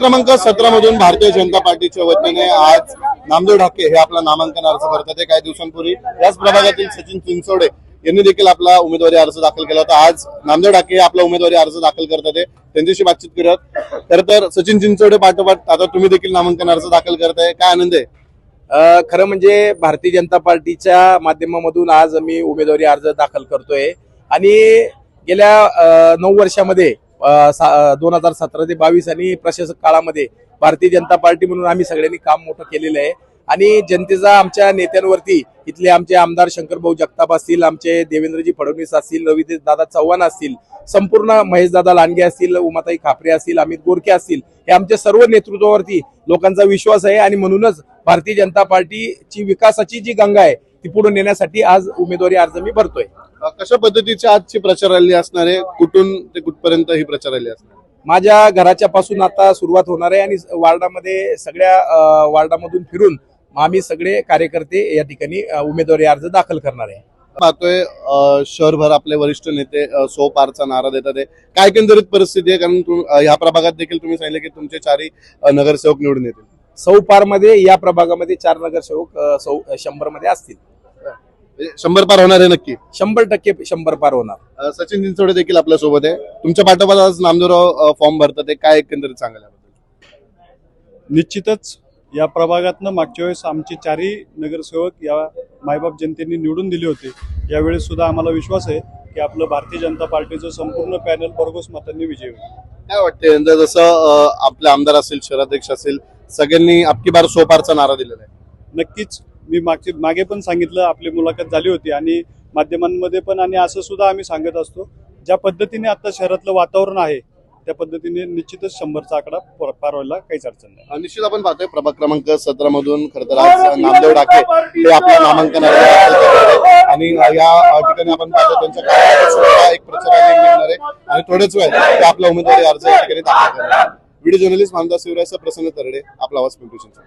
क्रमांक 17 मधून भारतीय जनता पार्टीच्या वतीने आज नामदेव ढाके हे आपला नामांकन अर्ज भरतात. काही दिवसांपूर्वी याच प्रभागातील सचिन चिंचोडे यांनी देखील आपला उमेदवारी अर्ज दाखल केला होता. आज नामदेव ढाके आपला उमेदवारी अर्ज दाखल करतात. त्यांच्याशी बातचीत करत तर सचिन चिंचोडे पाठोपाठ आता तुम्ही देखील नामांकन अर्ज दाखल करताय, काय आनंद आहे? खरं म्हणजे भारतीय जनता पार्टीच्या माध्यमामधून आज मी उमेदवारी अर्ज दाखल करतोय आणि गेल्या 9 वर्षामध्ये 2017 ते 22 आणि प्रशासक काळामध्ये भारतीय जनता पार्टी म्हणून आम्ही सगळ्यांनी काम मोठं केलेलं आहे आणि जनतेचा आमच्या नेत्यांवरती इथले आमचे आमदार शंकरभाऊ जगताप असतील, आमचे देवेंद्रजी फडणवीस असतील, रवी दादा चव्हाण असतील, संपूर्ण महेशदादा लांडगे असतील, उमाताई खापरे असतील, अमित गोरखे असतील, हे आमच्या सर्व नेतृत्वावरती लोकांचा विश्वास आहे आणि म्हणूनच भारतीय जनता पार्टीची विकासाची जी गंगा आहे ती पुढे नेण्यासाठी आज उमेदवारी अर्ज मी भरतोय. कशा पद्धतीची आजची प्रचार रॅली असणार आहे? कुठून ते कुठपर्यंत ही प्रचार रॅली असणार? माझ्या घराच्या पासून आता सुरुवात होणार आहे आणि वार्डामध्ये सगळ्या वार्डामधून फिरून आम्ही सगळे कार्यकर्ते या ठिकाणी उमेदवारी अर्ज दाखल करणार आहे. पाहतोय शहरभर आपले वरिष्ठ नेते सो पारचा नारा देतात. काय एकंदरीत परिस्थिती आहे? कारण ह्या प्रभागात देखील तुम्ही सांगितलं की तुमचे 4 नगरसेवक निवडून येतील. सौ पार मध्ये या प्रभागामध्ये 4 नगरसेवक 100 मध्ये असतील. 100 पार होणार आहे नक्की? 100% 100 पार होणार. सचिन चिंचोडे देखील आपल्या सोबत आहे. तुमच्या पाठोपाठ आज नामदेवराव फॉर्म भरतात, काय एकंदरीत सांगायला? निश्चितच या प्रभागातनं मागच्या वेळेस आमचे 4 नगरसेवक या मायबाप जनतेने निवडून दिले होते. यावेळेस सुद्धा आम्हाला विश्वास आहे की आपलं भारतीय जनता पार्टीचं संपूर्ण पॅनल भरघोस मतांनी विजयी होईल. काय वाटते जसं आपले आमदार असतील, शहराध्यक्ष असतील, सगळ्यांनी अबकी बार सो पारचा नारा दिलेला आहे? नक्कीच मी मागे पण सांगितलं, आपली मुलाखत झाली होती आणि माध्यमांमध्ये पण, आणि असं सुद्धा आम्ही सांगत असतो ज्या पद्धतीने आता शहरातलं वातावरण आहे त्या पद्धतीने निश्चितच 100चा आकडा पार व्हायला काहीच अडचण नाही. निश्चित आपण पाहतोय प्रभाग क्रमांक 17 मधून खरं तर आज नामदेव ढाके हे आपल्या नामांकन अर्ज दाखल करतात आहे आणि या ठिकाणी आपण पाहतोय त्यांच्या कार्यालयात एक प्रचार रॅली निघणार आहे आणि थोडेच वेळ ते आपला उमेदवारी अर्ज या ठिकाणी दाखल करणार. व्हिडिओ जर्नलिस्ट मानदास शिवरायचा प्रसन्न तरडे, आपला आवाज पिंपरी चिंचवड.